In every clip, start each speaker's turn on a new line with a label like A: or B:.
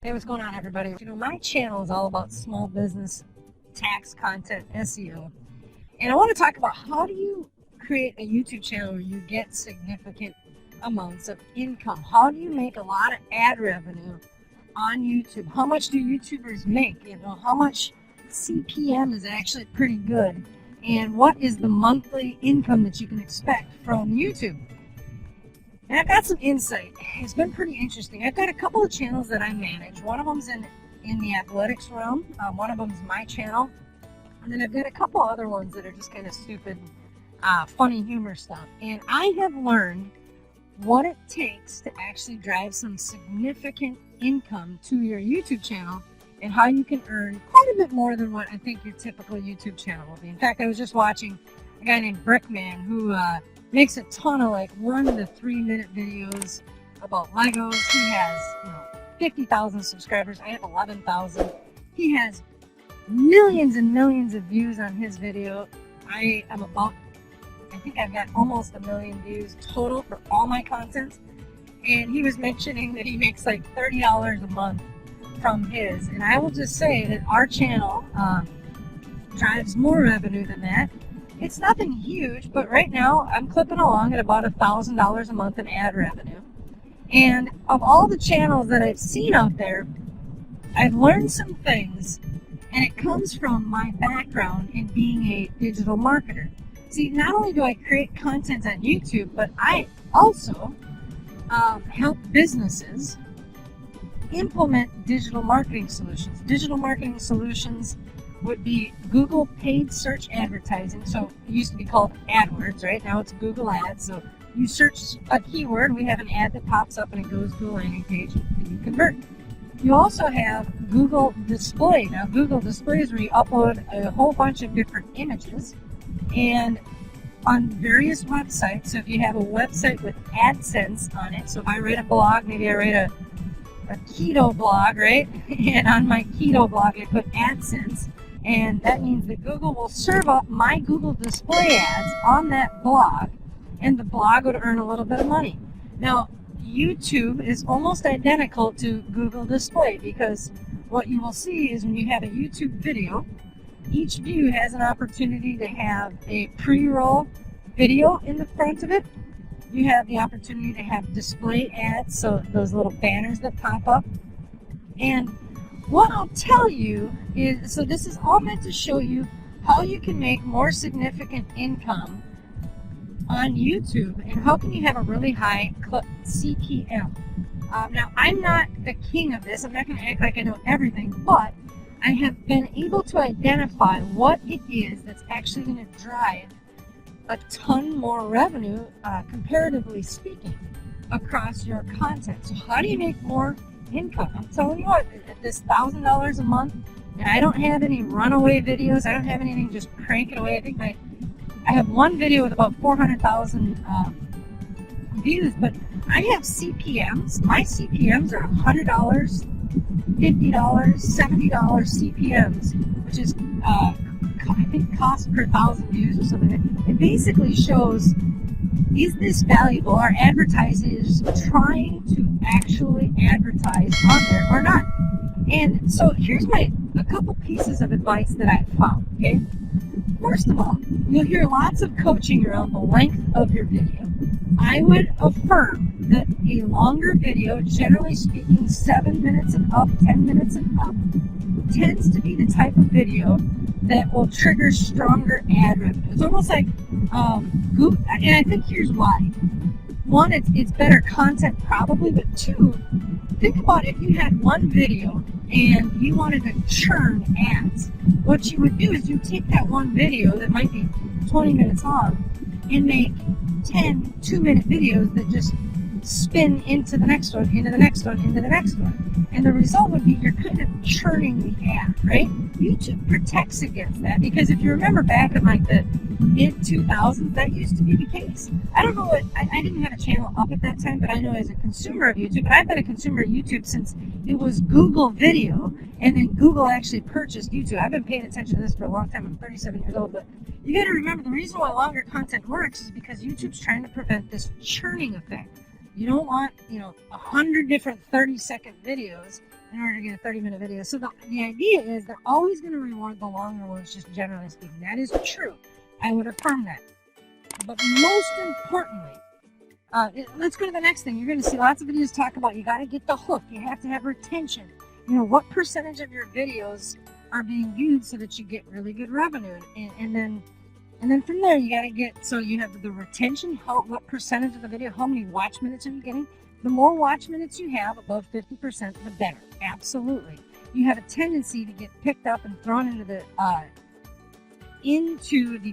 A: Hey, what's going on, everybody? My channel is all about small business, tax content, SEO. And I want to talk about how do you create a YouTube channel where you get significant amounts of income? How do you make a lot of ad revenue on YouTube? How much do YouTubers make? How much CPM is actually pretty good? And what is the monthly income that you can expect from YouTube? And I've got some insight. It's been pretty interesting. I've got a couple of channels that I manage. One of them's in the athletics realm. One of them's my channel. And then I've got a couple other ones that are just kind of stupid, funny humor stuff. And I have learned what it takes to actually drive some significant income to your YouTube channel and how you can earn quite a bit more than what I think your typical YouTube channel will be. In fact, I was just watching a guy named Brickman who makes a ton of 1 to 3 minute videos about Legos. He has 50,000 subscribers. I have 11,000. He has millions and millions of views on his video. I think I've got almost 1 million views total for all my content. And he was mentioning that he makes $30 a month from his. And I will just say that our channel drives more revenue than that. It's nothing huge, but right now I'm clipping along at about $1,000 a month in ad revenue. And of all the channels that I've seen out there, I've learned some things, and it comes from my background in being a digital marketer. See, not only do I create content on YouTube, but I also help businesses implement digital marketing solutions. Digital marketing solutions would be Google paid search advertising. So it used to be called AdWords, right? Now it's Google Ads. So you search a keyword, we have an ad that pops up and it goes to a landing page and you convert. You also have Google Display. Now Google Display is where you upload a whole bunch of different images and on various websites. So if you have a website with AdSense on it, so if I write a blog, maybe I write a keto blog, right? And on my keto blog I put AdSense. And that means that Google will serve up my Google Display ads on that blog, and the blog would earn a little bit of money. Now, YouTube is almost identical to Google Display because what you will see is when you have a YouTube video, each view has an opportunity to have a pre-roll video in the front of it. You have the opportunity to have display ads, so those little banners that pop up. And what I'll tell you is, so this is all meant to show you how you can make more significant income on YouTube and how can you have a really high CPM. Now, I'm not the king of this. I'm not going to act like I know everything, but I have been able to identify what it is that's actually going to drive a ton more revenue, comparatively speaking, across your content. So how do you make more income? I'm telling you what, at this $1,000 a month, and I don't have any runaway videos. I don't have anything just cranking away. I think I have one video with about 400,000 views, but I have CPMs. My CPMs are $100, $50, $70 CPMs, which is I think cost per 1,000 views or something. It basically shows, is this valuable? Are advertisers trying to actually advertise on there or not? And so here's a couple pieces of advice that I've found, okay? First of all, you'll hear lots of coaching around the length of your video. I would affirm that a longer video, generally speaking 7 minutes and up, 10 minutes and up, tends to be the type of video that will trigger stronger ad revenue. It's almost like Google, and I think here's why. One, it's better content probably, but two, think about if you had one video and you wanted to churn ads. What you would do is you take that one video that might be 20 minutes long and make 10 2-minute videos that just spin into the next one, into the next one, into the next one. And the result would be you're kind of churning the ad, right? YouTube protects against that because if you remember back in the mid-2000s, that used to be the case. I don't know I didn't have a channel up at that time, but I know as a consumer of YouTube, and I've been a consumer of YouTube since it was Google Video, and then Google actually purchased YouTube. I've been paying attention to this for a long time. I'm 37 years old, but you got to remember the reason why longer content works is because YouTube's trying to prevent this churning effect. You don't want, 100 different 30-second videos in order to get a 30-minute video. So the idea is they're always going to reward the longer ones, just generally speaking. That is true. I would affirm that. But most importantly, let's go to the next thing. You're going to see lots of videos talk about you got to get the hook. You have to have retention. You know, what percentage of your videos are being viewed so that you get really good revenue, and then from there you got to get, so you have the retention, what percentage of the video, how many watch minutes are you getting. The more watch minutes you have, above 50%, the better. Absolutely. You have a tendency to get picked up and thrown into the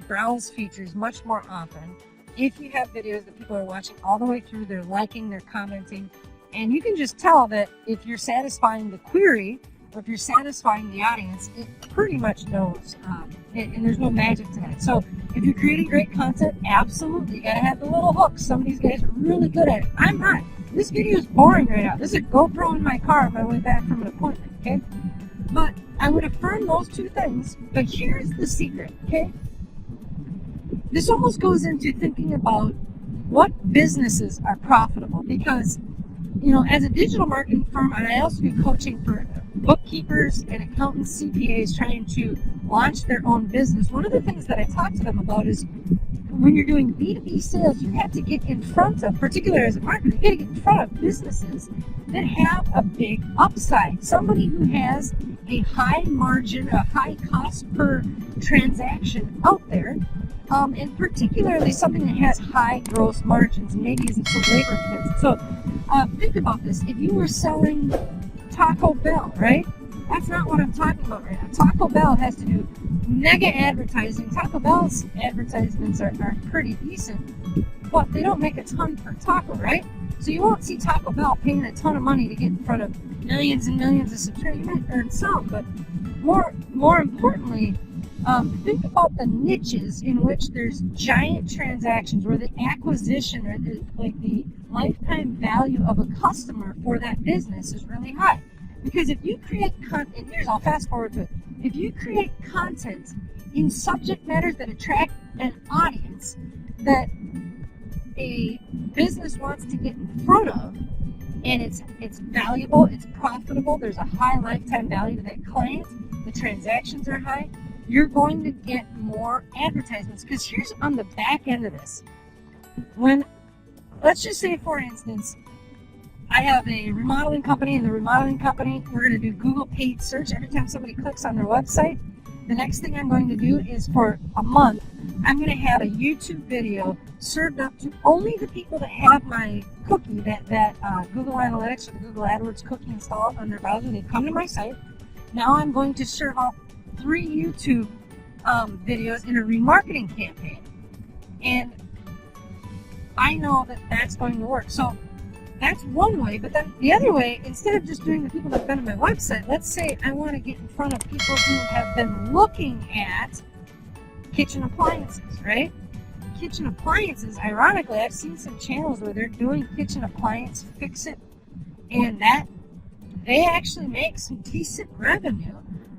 A: browse features much more often if you have videos that people are watching all the way through. They're liking, they're commenting, and you can just tell that if you're satisfying the query or if you're satisfying the audience, it pretty much knows, and there's no magic to that. So if you're creating great content, absolutely, you gotta have the little hooks. Some of these guys are really good at it. I'm not. This video is boring right now. This is a GoPro in my car on my way back from an appointment, okay? But I would affirm those two things, but here's the secret, okay? This almost goes into thinking about what businesses are profitable, because, you know, as a digital marketing firm, and I also do coaching for bookkeepers and accountants, CPAs trying to launch their own business. One of the things that I talk to them about is when you're doing B2B sales, you have to get in front of, particularly as a marketer, you got to get in front of businesses that have a big upside. Somebody who has a high margin, a high cost per transaction out there, and particularly something that has high gross margins and maybe isn't so labor intensive. So think about this. If you were selling Taco Bell, right? That's not what I'm talking about right now. Taco Bell has to do mega advertising. Taco Bell's advertisements are pretty decent, but they don't make a ton per taco, right? So you won't see Taco Bell paying a ton of money to get in front of millions and millions of subscribers. You might earn some, but more importantly, think about the niches in which there's giant transactions where the acquisition or the lifetime value of a customer for that business is really high. Because if you create content, here's, I'll fast forward to it. If you create content in subject matters that attract an audience that a business wants to get in front of, and it's valuable, it's profitable, there's a high lifetime value to that client, the transactions are high, you're going to get more advertisements. Because here's on the back end of this. When, let's just say, for instance, I have a remodeling company, and the remodeling company, we're going to do Google paid search. Every time somebody clicks on their website, the next thing I'm going to do is, for a month, I'm going to have a YouTube video served up to only the people that have my cookie, that Google Analytics or the Google AdWords cookie installed on their browser. They come to my site. Now I'm going to serve up 3 YouTube videos in a remarketing campaign. And I know that that's going to work. So that's one way, but then the other way, instead of just doing the people that have been on my website, let's say I want to get in front of people who have been looking at kitchen appliances, right? Kitchen appliances, ironically, I've seen some channels where they're doing kitchen appliance fix-it, and that they actually make some decent revenue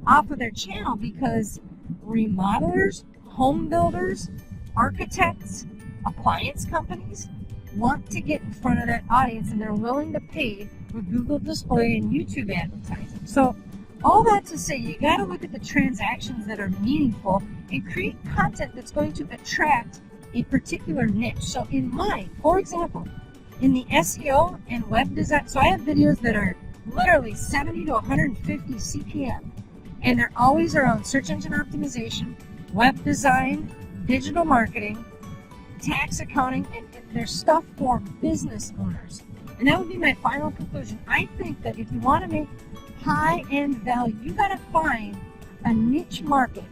A: off of their channel, because remodelers, home builders, architects, appliance companies want to get in front of that audience, and they're willing to pay with Google display and YouTube advertising. So all that to say, you got to look at the transactions that are meaningful and create content that's going to attract a particular niche. So in mine, for example, in the SEO and web design, so I have videos that are literally 70 to 150 CPM, and they're always around search engine optimization, web design, digital marketing, tax accounting, and there's stuff for business owners. And that would be my final conclusion. I think that if you want to make high-end value, you got to find a niche market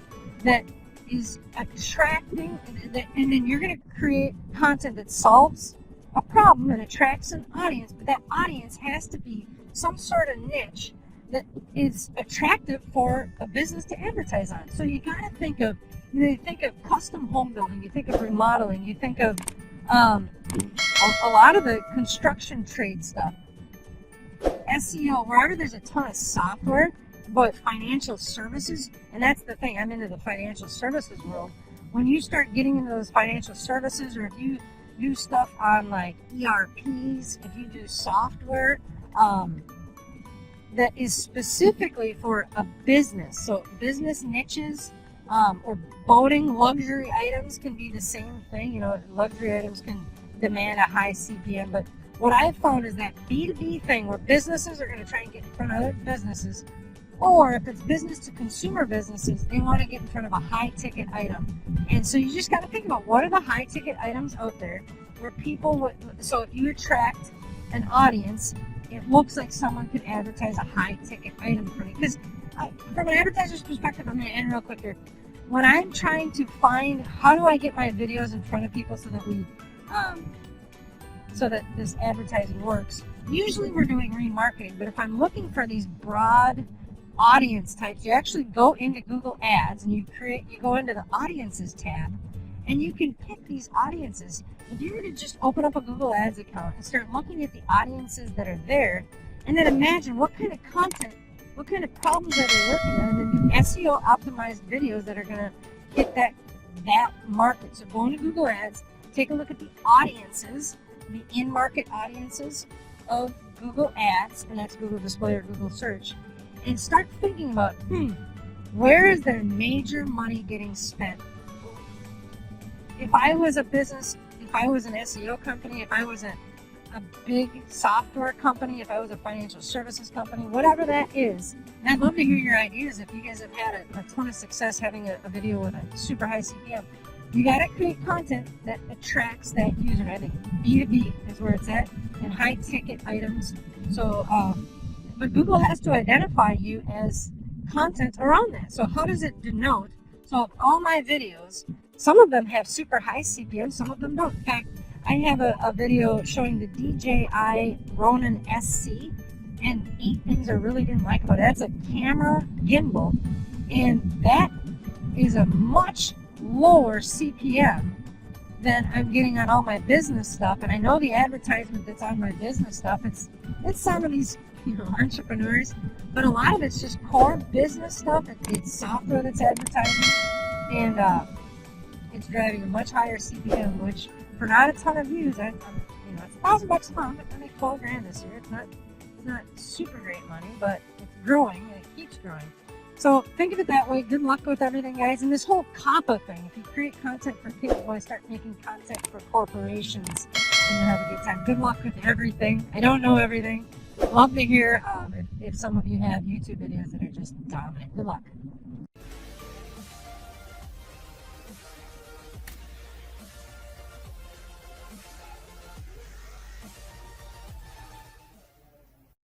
A: that is attracting, and then you're going to create content that solves a problem and attracts an audience, but that audience has to be some sort of niche that is attractive for a business to advertise on. So you got to think of, you think of custom home building, you think of remodeling, you think of a lot of the construction trade stuff, SEO, wherever there's a ton of software, but financial services, and that's the thing, I'm into the financial services world. When you start getting into those financial services, or if you do stuff on like ERPs, if you do software, that is specifically for a business. So business niches, or boating luxury items can be the same thing. You know, luxury items can demand a high CPM, but what I've found is that B2B thing where businesses are going to try and get in front of other businesses, or if it's business to consumer businesses, they want to get in front of a high ticket item. And so you just got to think about what are the high ticket items out there where people would, so if you attract an audience, it looks like someone could advertise a high ticket item for me. Because from an advertiser's perspective, I'm going to end real quick here. When I'm trying to find how do I get my videos in front of people so that this advertising works, usually we're doing remarketing. But if I'm looking for these broad audience types, you actually go into Google Ads and you go into the audiences tab, and you can pick these audiences. If you were to just open up a Google Ads account and start looking at the audiences that are there, and then imagine what kind of content, what kind of problems are they working on, and then do SEO optimized videos that are going to hit that market. So go into Google Ads, take a look at the audiences, the in-market audiences of Google Ads, and that's Google Display or Google Search, and start thinking about, where is their major money getting spent? If I was a business, if I was an SEO company, if I was a big software company, if I was a financial services company, whatever that is, and I'd love to hear your ideas. If you guys have had a ton of success having a video with a super high CPM, you got to create content that attracts that user. I think B2B is where it's at, and high ticket items. So, but Google has to identify you as content around that. So how does it denote? So all my videos, some of them have super high CPM, some of them don't. In fact, I have a video showing the DJI Ronin SC and 8 things I really didn't like about it. That's a camera gimbal, and that is a much lower CPM than I'm getting on all my business stuff. And I know the advertisement that's on my business stuff, it's some of these, entrepreneurs, but a lot of it's just core business stuff. It's software that's advertising, and it's driving a much higher CPM, which for not a ton of views, it's $1,000 a month. I make $12,000 this year. It's not super great money, but it's growing and it keeps growing. So think of it that way. Good luck with everything, guys. And this whole COPPA thing, if you create content for kids, boy, start making content for corporations, and you'll have a good time. Good luck with everything. I don't know everything. Love to hear if some of you have YouTube videos that are just dominant. Good luck.